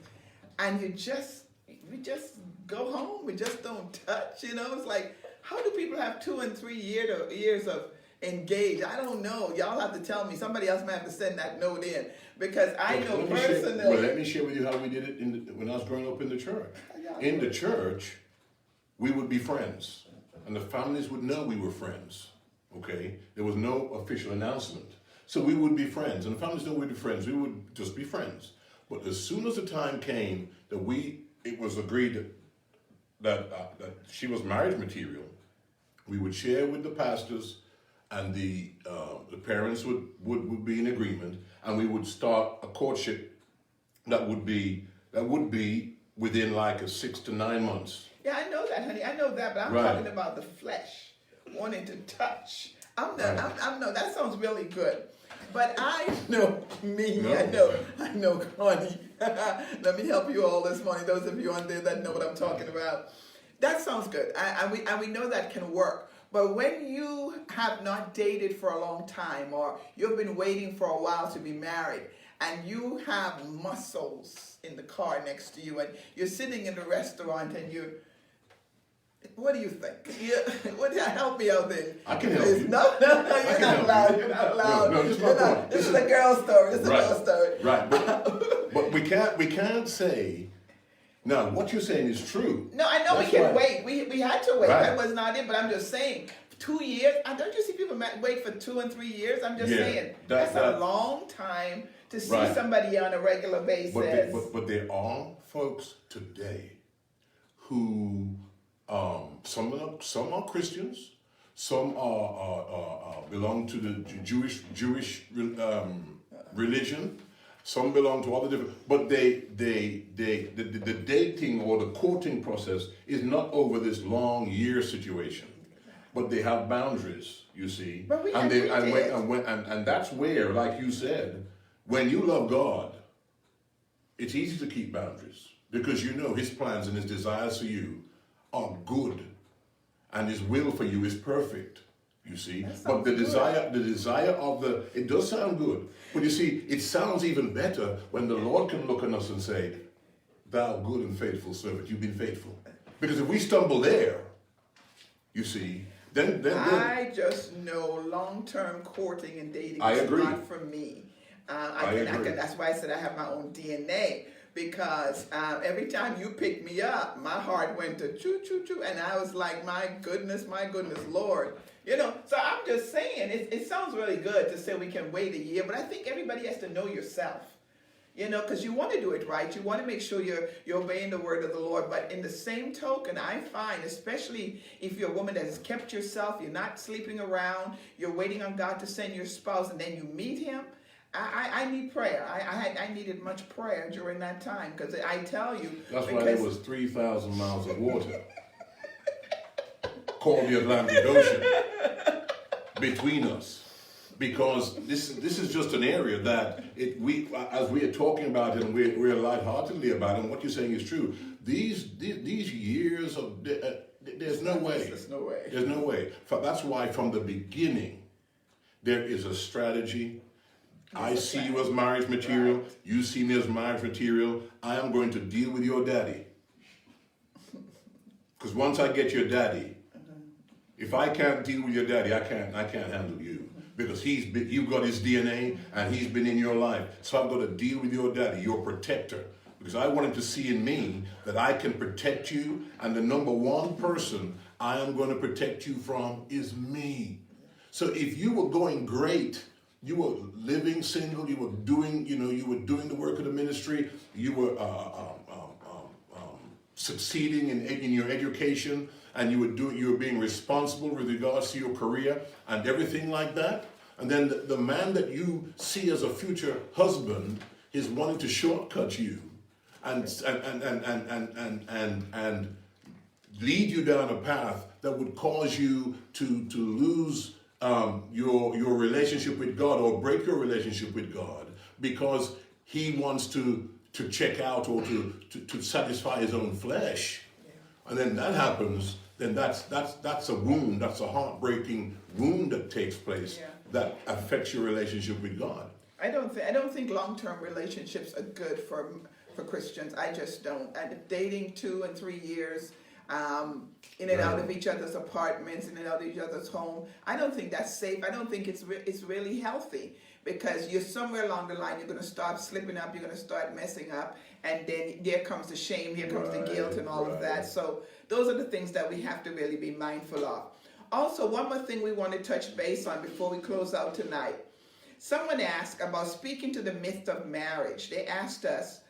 and we just go home. We just don't touch. It's like, how do people have 2 and 3 years of engaged? I don't know. Y'all have to tell me. Somebody else might have to send that note in, because I know personally. Let me share with you how we did it when I was growing up in the church. In the church, we would be friends, and the families would know we were friends. Okay, there was no official announcement, so we would be friends, and the families knew we'd be friends. We would just be friends. But as soon as the time came that it was agreed that she was marriage material, we would share with the pastors, and the parents would be in agreement, and we would start a courtship that would be within like 6 to 9 months. Yeah, I know that, honey. I know that, but I'm talking about the flesh, wanting to touch. That sounds really good. But I know me. No. I know Connie. Let me help you all this morning. Those of you on there that know what I'm talking about. That sounds good. And we know that can work. But when you have not dated for a long time, or you've been waiting for a while to be married, and you have muscles in the car next to you, and you're sitting in the restaurant, and what do you think? Help me out there. I can help you. No, you're not allowed. You're not allowed. No, this is a girl story. This is a girl story. Right, but we can't say. Now, what you're saying is true. No, I know. That's we can wait. We had to wait. Right. That was not it. But I'm just saying, 2 years. Don't you see people wait for 2 and 3 years? I'm just saying that's a long time to see somebody on a regular basis. But there are folks today who some are Christians, some are belong to the Jewish religion. Some belong to other different, but the dating or the courting process is not over this long year situation, but they have boundaries, you see, and that's where, like you said, when you love God, it's easy to keep boundaries, because His plans and His desires for you are good, and His will for you is perfect. You see, but the desire of it does sound good, but you see, it sounds even better when the Lord can look on us and say, "Thou good and faithful servant, you've been faithful." Because if we stumble there, you see, then I just know long-term courting and dating is not for me. I agree. That's why I said I have my own DNA. Because every time you picked me up, my heart went to choo choo choo, and I was like, my goodness, Lord. So I'm just saying, it sounds really good to say we can wait a year, but I think everybody has to know yourself, because you want to do it right. You want to make sure you're obeying the word of the Lord. But in the same token, I find, especially if you're a woman that has kept yourself, you're not sleeping around, you're waiting on God to send your spouse, and then you meet him, I need prayer. I needed much prayer during that time, because I tell you. That's why there was 3,000 miles of water called the Atlantic Ocean between us, because this is just an area that as we are talking about it, and we're lightheartedly about it, and what you're saying is true. These years of there's no way. There's no way. There's no way. That's why from the beginning there is a strategy. I see you as marriage material. Right. You see me as marriage material. I am going to deal with your daddy. Because once I get your daddy, if I can't deal with your daddy, I can't handle you. Because you've got his DNA and he's been in your life. So I've got to deal with your daddy, your protector. Because I want him to see in me that I can protect you, and the number one person I am going to protect you from is me. So if you were going great You were living single. You were doing, you were doing the work of the ministry. You were succeeding in your education, and you were being responsible with regards to your career and everything like that. And then the man that you see as a future husband is wanting to shortcut you and lead you down a path that would cause you to lose your relationship with God, or break your relationship with God, because he wants to check out or to satisfy his own flesh. Yeah. And then that happens, then that's a wound, that's a heartbreaking wound that takes place. Yeah. That affects your relationship with God. I don't think long-term relationships are good for Christians. I just don't. And dating 2 and 3 years, in and out of each other's apartments, in and out of each other's home, I don't think that's safe. I don't think it's really healthy, because you're somewhere along the line, you're going to start slipping up, you're going to start messing up, and then there comes the shame, here comes the guilt and all of that. So those are the things that we have to really be mindful of. Also, one more thing we want to touch base on before we close out tonight. Someone asked about speaking to the myth of marriage. They asked us,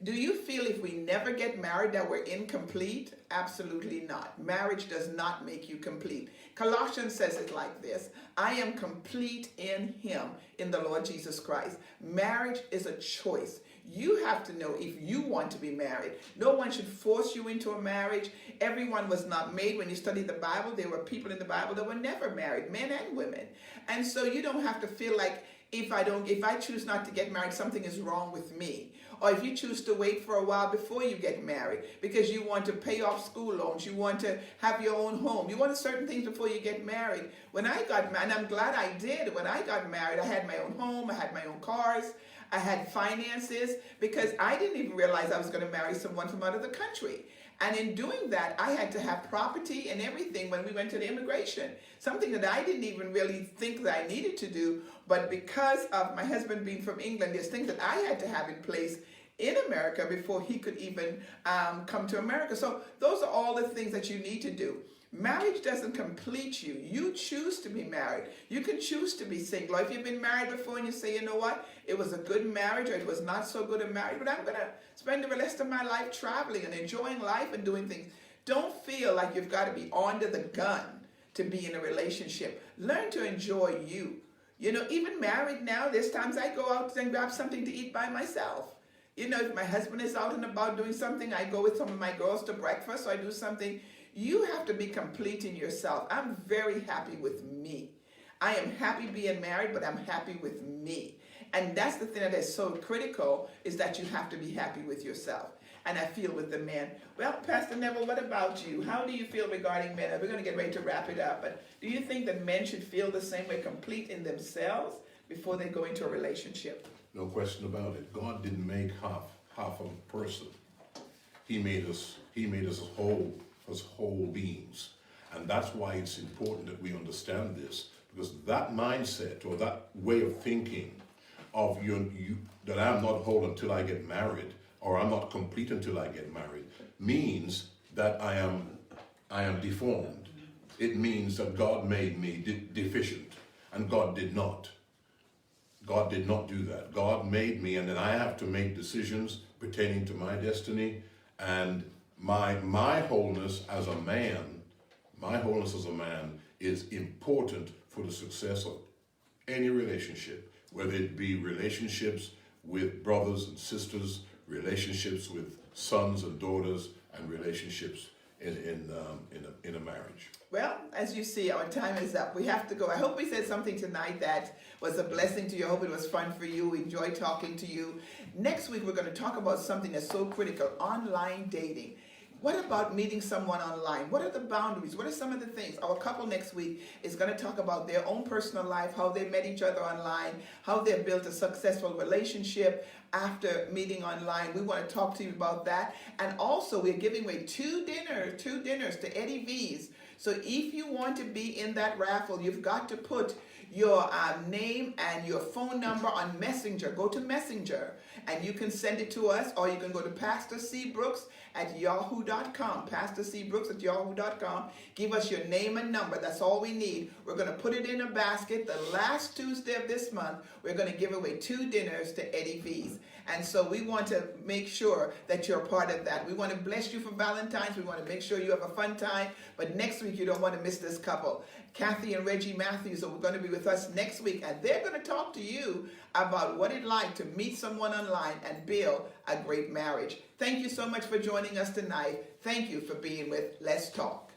do you feel if we never get married that we're incomplete? Absolutely not. Marriage does not make you complete. Colossians says it like this: I am complete in him, in the Lord Jesus Christ. Marriage is a choice. You have to know if you want to be married. No one should force you into a marriage. Everyone was not made. When you study the Bible, there were people in the Bible that were never married, men and women. And so you don't have to feel like if I choose not to get married, something is wrong with me. Or if you choose to wait for a while before you get married because you want to pay off school loans, you want to have your own home, you want certain things before you get married. When I got married, and I'm glad I did, when I got married, I had my own home, I had my own cars, I had finances, because I didn't even realize I was going to marry someone from out of the country. And in doing that, I had to have property and everything when we went to the immigration. Something that I didn't even really think that I needed to do. But because of my husband being from England, there's things that I had to have in place in America before he could even come to America. So those are all the things that you need to do. Marriage doesn't complete you. You choose to be married. You can choose to be single. Or if you've been married before and you say, you know what, it was a good marriage or it was not so good a marriage, but I'm going to spend the rest of my life traveling and enjoying life and doing things. Don't feel like you've got to be under the gun to be in a relationship. Learn to enjoy you. You know, even married now, there's times I go out and grab something to eat by myself. You know, if my husband is out and about doing something, I go with some of my girls to breakfast, or I do something. You have to be complete in yourself. I'm very happy with me. I am happy being married, but I'm happy with me. And that's the thing that is so critical, is that you have to be happy with yourself. And I feel with the men. Well, Pastor Neville, what about you? How do you feel regarding men? We're going to get ready to wrap it up. But do you think that men should feel the same way, complete in themselves, before they go into a relationship? No question about it. God didn't make half of a person. He made us as whole beings. And that's why it's important that we understand this, because that mindset or that way of thinking of you that I'm not whole until I get married, or I'm not complete until I get married, means that I am deformed. It means that God made me deficient, and God did not. God did not do that. God made me, and then I have to make decisions pertaining to my destiny and my wholeness as a man. My wholeness as a man is important for the success of any relationship, whether it be relationships with brothers and sisters, relationships with sons and daughters, and relationships in a marriage. Well, as you see, our time is up. We have to go. I hope we said something tonight that was a blessing to you. I hope it was fun for you. We enjoyed talking to you. Next week, we're going to talk about something that's so critical: online dating. What about meeting someone online? What are the boundaries? What are some of the things? Our couple next week is going to talk about their own personal life, how they met each other online, how they built a successful relationship after meeting online. We want to talk to you about that. And also, we're giving away two dinners to Eddie V's. So if you want to be in that raffle, you've got to put your name and your phone number on Messenger. Go to Messenger and you can send it to us, or you can go to Pastor C. Brooks at yahoo.com. Pastor C. Brooks at yahoo.com. Give us your name and number. That's all we need. We're going to put it in a basket. The last Tuesday of this month, we're going to give away 2 dinners to Eddie V's. And so we want to make sure that you're a part of that. We want to bless you for Valentine's. We want to make sure you have a fun time. But next week, you don't want to miss this couple. Kathy and Reggie Matthews are going to be with us next week, and they're going to talk to you about what it's like to meet someone online and build a great marriage. Thank you so much for joining us tonight. Thank you for being with Let's Talk.